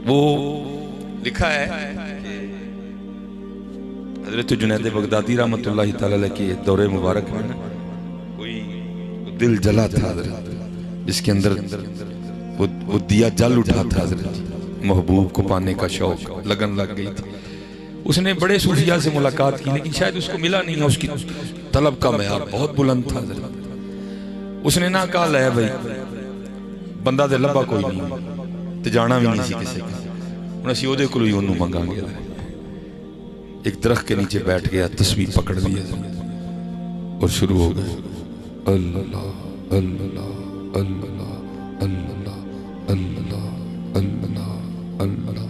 वो लिखा है हजरत जुनैद बगदादी रहमतुल्लाह तआला अलैह के दौरे मुबारक में ना कोई दिल जला था हजरत, जिसके अंदर वो दिया जल उठा था हजरत, महबूब को पाने का शौक लगन लग गई थी। उसने बड़े सूफिया से मुलाकात की लेकिन शायद उसको मिला नहीं है, उसकी तलब का मयार बहुत बुलंद था हजरत। उसने ना कहा लै भाई बंदा तो लभा कोई नहीं तो जाना भी नहीं सी किसी हूँ असी वो को मंगांगे। एक दरख्त के नीचे बैठ गया, तस्वीर पकड़ ली और शुरू हो गए अल्लाह अल्लाह अल्लाह अल्लाह अल्लाह अल्लाह अल्लाह।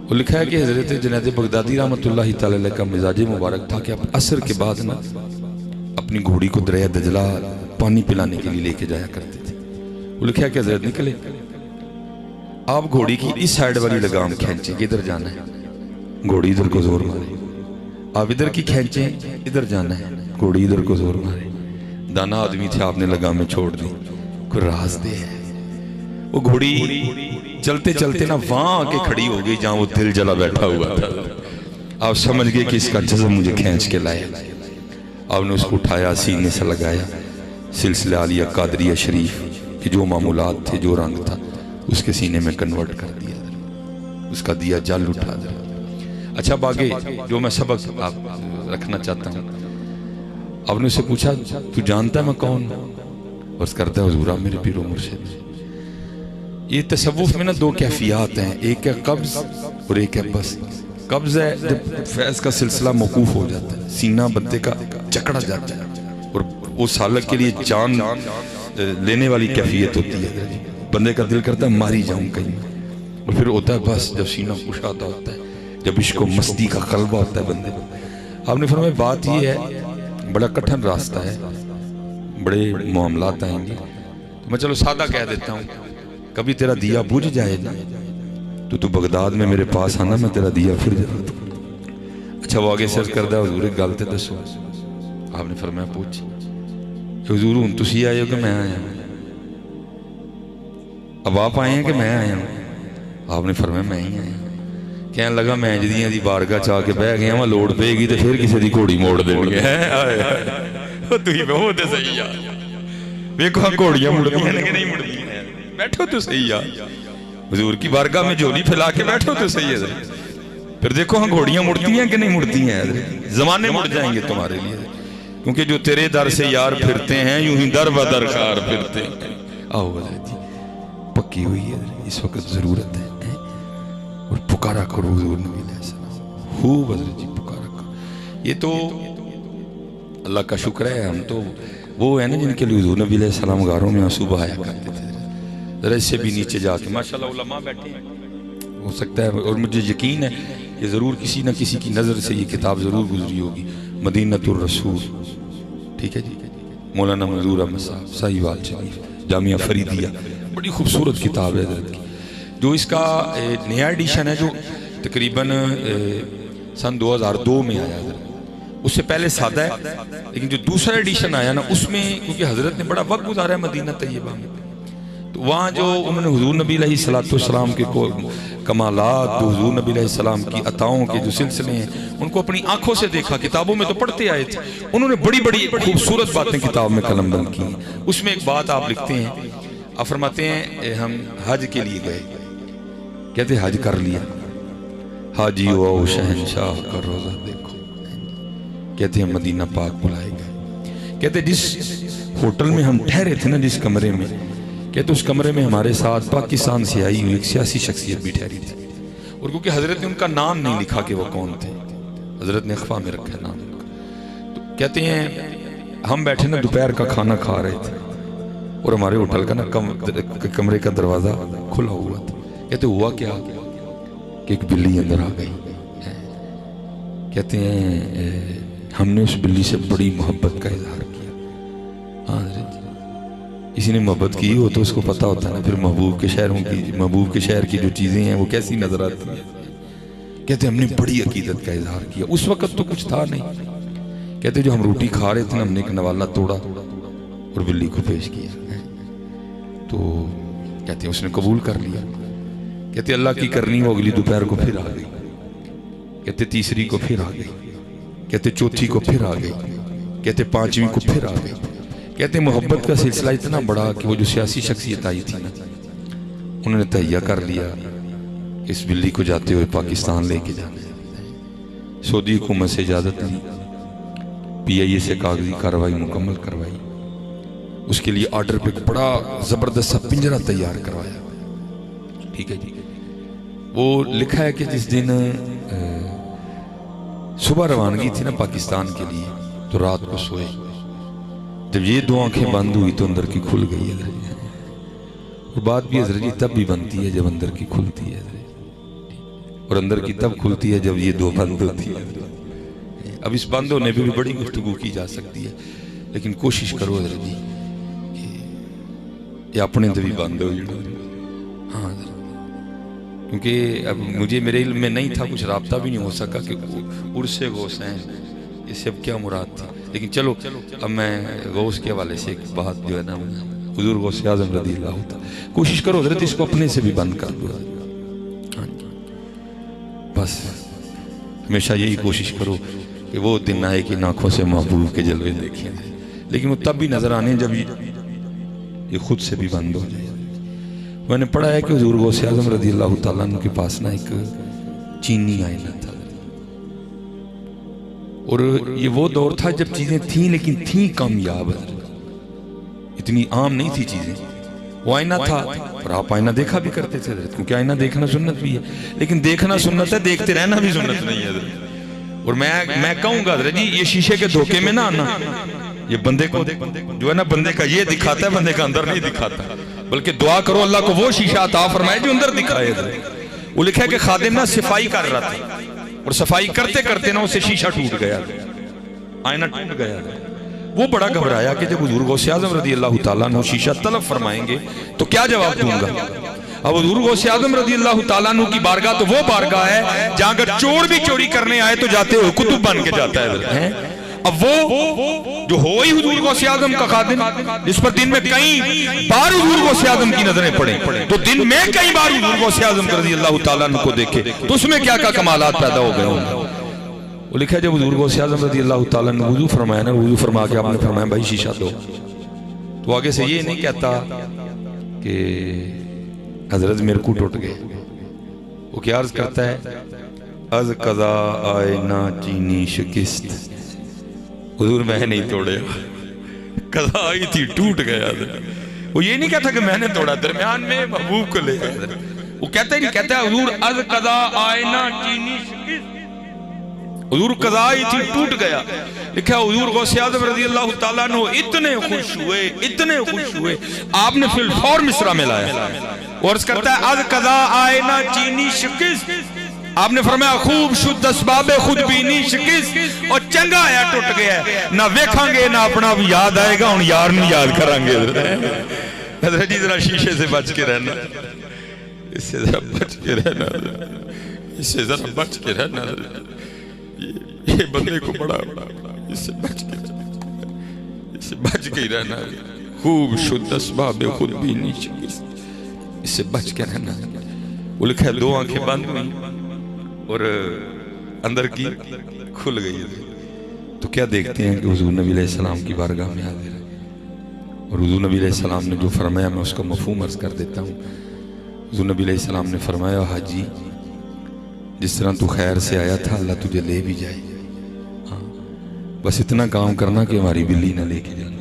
वो लिखा है कि हजरत जुनैद बगदादी रहमतुल्लाह तआला अलैह का मिजाज मुबारक था कि आप असर के बाद ना अपनी घोड़ी को दरिया दजला पानी पिलाने के लिए लेके जाया करते थे। वो लिखा है कि हजरत निकले, आप घोड़ी की इस साइड वाली लगाम खींचे, इधर जाना है, घोड़ी इधर को जोर मारे। आप इधर की खींचे, इधर जाना है, घोड़ी इधर को जोर मारे। दाना आदमी थे, आपने लगामें छोड़ दी। कोई राज दे है। वो घोड़ी चलते चलते ना वहां आके खड़ी हो गई जहां वो दिल जला बैठा हुआ था। आप समझ गए कि इसका जज़्ब मुझे खींच के लाया। आपने उसको उठाया, सीने से लगाया, सिलसिला आलिया कादरिया शरीफ के जो मामूलात थे, जो रंग था, उसके सीने में कन्वर्ट कर दिया, उसका दिया जल उठा दिया। अच्छा बागे जो मैं सबक आप रखना चाहता हूँ, आपने उससे पूछा तू जानता है मैं कौन हूँ? बस करता है हुजूर मेरे पीरो मुर्शिद। ये तसव्वुफ में ना दो कैफियत हैं, एक है कब्ज और एक है बस। कब्ज है जब फैज का सिलसिला मौकूफ हो जाता है, सीना बंदे का जकड़ा जाता है और वो सालक के लिए जान लेने वाली कैफियत होती है। बंदे का दिल करता है मारी जाऊं कहीं, और फिर होता है बस जब सीना कुशादा होता है, जब इसको मस्ती का कल्बा होता है बंदे को। आपने फरमाया बात ये है बड़ा कठिन रास्ता है, बड़े मामलात आएंगे। तो मैं चलो सादा कह देता हूँ, कभी तेरा दिया बुझ जाए ना तो तू बगदाद में मेरे पास आना, मैं तेरा दिया फिर जला दूं। अच्छा वो आगे सर्च करदा हुजूर एक गल ते दसो। आपने फरमाया पूछ हुजूर हुण तुसी आए हो कि मैं आया हूं? अब आप आए हैं कि मैं आया हूं? आपने फरमाया मैं ही आया। कहने लगा मैं जदियां दी बारगाह च आके बह गया वां, लोड़ पेगी तो फिर किसी दी घोड़ी मोड़ देंगे। तुसी बहुत सही आ, देखो घोड़ियां मुड़दियां ने कि नहीं मुड़दियां? बैठो तो सही यार, हुजूर की बारगाह में झोली फैला के बैठो तो सही है। फिर देखो हाँ घोड़ियां मुड़ती हैं कि नहीं मुड़ती हैं? जमाने मुड़ जाएंगे तुम्हारे लिए, क्योंकि जो तेरे दर से यार फिरते हैं यूं ही दर बदर कार फिरते हैं। आओ जी पक्की हुई है, इस वक्त जरूरत है और पुकारा करो हुजूर नबी अलैहिस्सलाम, खूब हज़रत जी पुकारा करो। ये तो अल्लाह का शुक्र है, हम तो वो है ना जिनके लिए हुजूर नबी अलैहिस्सलाम गारों में आंसू बहाया करते थे। जरा इससे भी नीचे जाके माशाल्लाह उलमा बैठे हैं, हो सकता है और मुझे यकीन है कि ज़रूर किसी न किसी की नज़र से ये किताब ज़रूर गुजरी होगी, मदीनतुर रसूल, ठीक है जी, मौलाना मंजूर अहमद साहब साहिवाल शरीफ, जामिया फरीदिया, बड़ी खूबसूरत किताब है हज़रत की। जो इसका नया एडिशन है जो तकरीबन सन 2002 में आया है, उससे पहले सादा है, लेकिन जो दूसरा एडिशन आया ना उसमें क्योंकि हज़रत ने बड़ा वक्त गुजारा है मदीना तैयबा में, तो वहाँ जो उन्होंने हुजूर नबी अलैहिस्सलाम के कमालात, जो हुजूर नबी अलैहिस्सलाम की अताओं के जो सिलसिले हैं उनको अपनी आंखों से देखा, किताबों में तो पढ़ते आए थे। उन्होंने बड़ी बड़ी खूबसूरत बातें किताब में कलमबंद की। उसमें एक बात आप लिखते हैं, आप फरमाते हैं हम हज के लिए गए, कहते हज कर लिया, हाजी आओ शहनशाह का रोजा देखो, कहते हैं मदीना पाक बुलाए गए। कहते जिस होटल में हम ठहरे थे ना, जिस कमरे में, कहते उस कमरे में हमारे साथ पाकिस्तान से आई हुई एक सियासी शख्सियत भी ठहरी थी, और क्योंकि हजरत ने उनका नाम नहीं लिखा कि वो कौन थे, हजरत ने अखफा में रखा नाम उनका। तो कहते हैं हम बैठे ना दोपहर का खाना खा रहे थे और हमारे होटल का ना कमरे का दरवाजा खुला हुआ था। कहते हुआ क्या कि एक बिल्ली अंदर आ गई। कहते हैं हमने उस बिल्ली से बड़ी मोहब्बत का इजहार किया। हाँ किसी ने मोहब्बत की हो तो उसको पता होता है ना फिर महबूब के शहर की जो चीज़ें हैं वो कैसी नजर आती हैं। कहते हमने बड़ी अकीदत का इजहार किया, उस वक्त तो कुछ था नहीं। कहते जो हम रोटी खा रहे थे ना, हमने एक नवाला तोड़ा और बिल्ली को पेश किया, तो कहते हैं उसने कबूल कर लिया। कहते अल्लाह की करनी हो, अगली दोपहर को फिर आ गई। कहते तीसरी को फिर आ गई। कहते चौथी को फिर आ गई। कहते पांचवी को फिर आ गई। कहते मोहब्बत का सिलसिला इतना बड़ा कि वो जो सियासी शख्सियत आई थी ना, उन्होंने तैयार कर लिया इस बिल्ली को जाते हुए पाकिस्तान लेके जाना है। सऊदी हुकूमत से इजाज़त ली, PIA से कागजी कार्रवाई मुकम्मल करवाई, उसके लिए ऑर्डर पे बड़ा ज़बरदस्त सा पिंजरा तैयार करवाया। ठीक है जी। वो लिखा है कि जिस दिन सुबह रवानगी थी ना पाकिस्तान के लिए, तो रात को सोए, जब ये दो आंखें बंद हुई तो अंदर की खुल गई है। और बात भी हज़रत जी तब भी बनती है जब अंदर की खुलती है, और अंदर की तब खुलती है जब ये दो बंद होती है। अब इस बंद होने पे भी बड़ी गुफ्तगू की जा सकती है, लेकिन कोशिश करो हज़रत जी कि अपने तो भी बंद हो जाए। हाँ, क्योंकि अब मुझे मेरे इल्म में नहीं था, कुछ राब्ता भी नहीं हो सका कि उर्से गौस हैं, इससे अब क्या मुराद थी। लेकिन चलो अब मैं गौस के हवाले से एक बात जो है ना, हुजूर गौस आज़म रज़ियल्लाहु ताला, कोशिश करो हज़रत इसको अपने से भी बंद कर दो। हाँ जी, बस हमेशा यही कोशिश करो कि वो दिन आए कि आँखों से महबूब के जलवे देखें, लेकिन वो तब भी नजर आने जब ये खुद से भी बंद हो जाए। मैंने पढ़ा है कि हुजूर गौस आज़म रज़ियल्लाहु ताला अन्हु के पास ना एक चीनी आईना था, और ये वो दौर था जब चीजें थीं, लेकिन थीं कामयाब, इतनी आम नहीं थी चीजें। वो आईना था और आप आईना देखा भी करते थे, क्योंकि आईना देखना सुन्नत भी है, लेकिन देखना सुन्नत है, देखते रहना भी सुन्नत नहीं है। और मैं कहूंगा जी, ये शीशे के धोखे में ना आना, ये बंदे को जो है ना, बंदे का ये दिखाता है, बंदे का अंदर नहीं दिखाता। बल्कि दुआ करो अल्लाह को वो शीशा अता फरमाए जो अंदर दिखाए। वो लिखा है कि खादिम ना सफाई कर रहा था, और सफाई करते करते ना उसे शीशा टूट गया, आईना टूट गया। वो बड़ा घबराया कि जब हुजूर गौस आज़म रज़ियल्लाहु ताला अन्हु शीशा तलब फरमाएंगे तो क्या जवाब दूंगा। अब हुजूर गौस आज़म रज़ियल्लाहु ताला अन्हु की बारगाह तो वो बारगाह है जहां अगर चोर भी चोरी करने आए तो जाते हुए कुतुब बन के जाता है। अब वो जो हो ही हुजूर गौस आज़म का खादिम, जिस पर दिन में कई बार हुजूर गौस आज़म की नजरें पड़े, तो दिन में कई बार हुजूर गौस आज़म रज़ियल्लाहु ताला अन्हु को देखे, तो उसमें क्या क्या कमालात पैदा हो गए होंगे। वो लिखा है जब हुजूर गौस आज़म रज़ियल्लाहु ताला अन्हु वुज़ू फरमाया ना, वुज़ू फरमा के आपने फरमाया भाई शीशा दो, तो आगे से ये नहीं कहता कि हजरत मेरे को टूट गए। वो क्या अर्ज करता है, अज कज़ा आए ना चीनी शिकिस्त, हुजूर मैं नहीं तोड़े, कज़ा आई थी टूट गया। वो ये नहीं कहता कि मैंने तोड़ा, दरमियान में महबूब को ले गया। वो कहता ही नहीं, कहता है हुजूर अज कज़ा आए ना चीनी शिकिस्त, हुजूर कज़ा आई थी टूट गया। लिखा हुजूर गौस आज़म रज़ियल्लाहु ताला अन्हु इतने खुश हुए, आपने फिर फौर मिसरा में लाया और अर्ज करता है अज कज़ा आए ना चीनी शिकिस्त, आपने फरमाया खूब शुद्ध असबाबे खुद बीनी शिकिस्त, और चंगा आया टूट गया, ना वेखांगे ना अपना भी याद आएगा, हुण यार नहीं याद करांगे। हज़रत जी जरा शीशे से बच के रहना, इससे जरा बच के रहना, इससे जरा बच के रहना, ये बंदे को बड़ा इससे बच के ही रहना। खूब शुद्ध असबाबे खुद बीनी शिकिस्त, इससे बच के रहना। वो लिखा है दो आंखें बंद हुई और अंदर की खुल गई। तो क्या देखते हैं कि हुजूर नबी अलैहिस्सलाम की बारगाह में हाजिर है, और हुजूर नबी अलैहिस्सलाम ने जो फरमाया मैं उसका मफहूम अर्ज कर देता हूँ। हुजूर नबी अलैहिस्सलाम ने फरमाया, हाजी जिस तरह तू खैर से आया था अल्लाह तुझे ले भी जाए, हाँ बस इतना काम करना कि हमारी बिल्ली ना लेके जाना।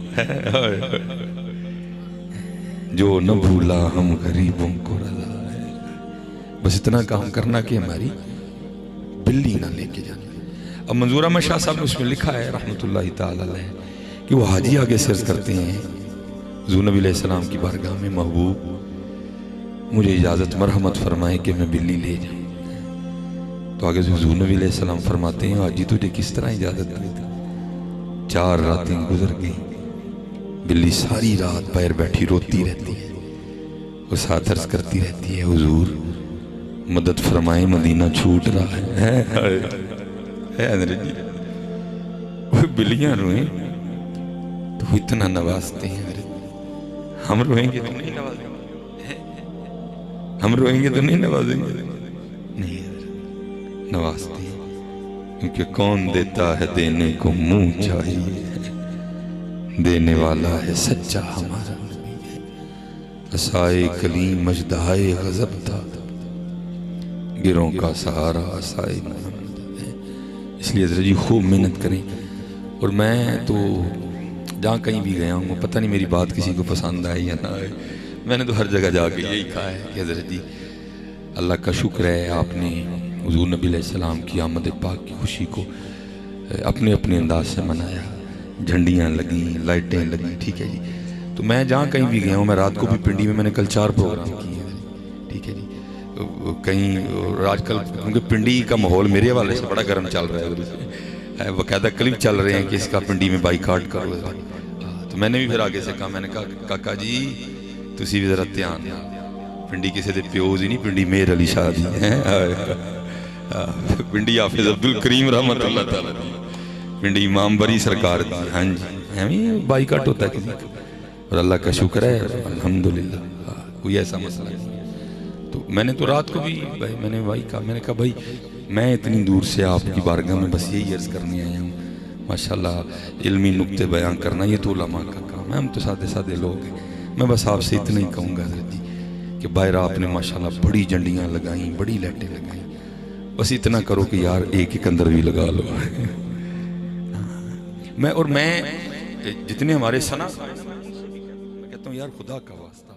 जो न भूला हम गरीबों को रज़ा है, बस इतना काम करना कि हमारी बिल्ली ना लेके जाना। अब मंजूर अहमद शाह साहब ने उसमें लिखा है रहमतुल्लाहि ताला अलैह कि वो हाजी आगे से अर्ज करते हैं, हुजूर नबी अलैहिस्सलाम की बारगाह में, महबूब मुझे इजाज़त मरहमत फरमाए कि मैं बिल्ली ले जाऊँ। तो आगे से हुजूर नबी अलैहिस्सलाम फरमाते हैं, हाजी तुझे किस तरह इजाज़त देता, 4 रातें गुजर गई, बिल्ली सारी रात पैर बैठी रोती रहती है, वो साथ अर्ज करती रहती है, हुजूर मदद फरमाए मदीना छूट रहा है। बिल्लियां रोए तो इतना नवाजते हैं, हम रोएंगे तो नहीं नवाजेंगे, हम रोएंगे तो नहीं नवाजेंगे? नहीं नवाजते, क्योंकि कौन देता है देने को मुंह चाहिए, देने वाला है सच्चा हमारा नबी है। असाए कलीम मजदाए गजब था, गिरों का सहारा असाए मोहम्मद है। इसलिए हज़रत जी खूब मेहनत करें। और मैं तो जहाँ कहीं भी गया हूँ, पता नहीं मेरी बात किसी को पसंद आए या ना आए, मैंने तो हर जगह जाके यही कहा है कि हज़रत जी अल्लाह का शुक्र है, आपने हुज़ूर नबी अलैहिस्सलाम की आमद पाक की खुशी को अपने अपने अंदाज से मनाया। झंडियाँ लगी, लाइटें लगी, ठीक है जी। तो मैं जहाँ कहीं भी गया हूँ, मैं रात को भी पिंडी में मैंने कल 4 प्रोग्राम किए हैं, ठीक है जी। कहीं और आजकल क्योंकि पिंडी का माहौल मेरे हवाले से बड़ा गर्म चल रहा है, बाकायदा क्लिप चल रहे हैं कि इसका पिंडी में बाइकाट करो। तो मैंने भी फिर आगे से कहा, मैंने कहा काका जी तुसी भी जरा ध्यान, पिंडी किसी के प्योज ही नहीं, पिंडी मेर अली शाह दी है, पिंडी हाफिज अब्दुल करीम रहमतुल्लाह तआला दी, पिंडी इमाम बरी सरकार दी। हाँ जी, हमें बाइकाट होता है किसी का, और अल्लाह का शुक्र है अल्हम्दुलिल्लाह कोई ऐसा मसला नहीं। तो मैंने तो रात को भी भाई मैंने कहा भाई मैं इतनी दूर से आपकी बारगाह में बस यही अर्ज़ करने आया हूँ, माशाल्लाह इल्मी नुक्ते बयान करना ये तो उलमा का काम है, हम तो सादे सादे लोग हैं। मैं बस आपसे इतना ही कहूँगा हज़रत जी कि बाहर आपने माशाल्लाह बड़ी झंडियाँ लगाई, बड़ी लाइटें लगाई, बस इतना करो कि यार एक एक अंदर भी लगा लो। मैं जितने हमारे सना मैं कहता हूँ यार खुदा का वास्ता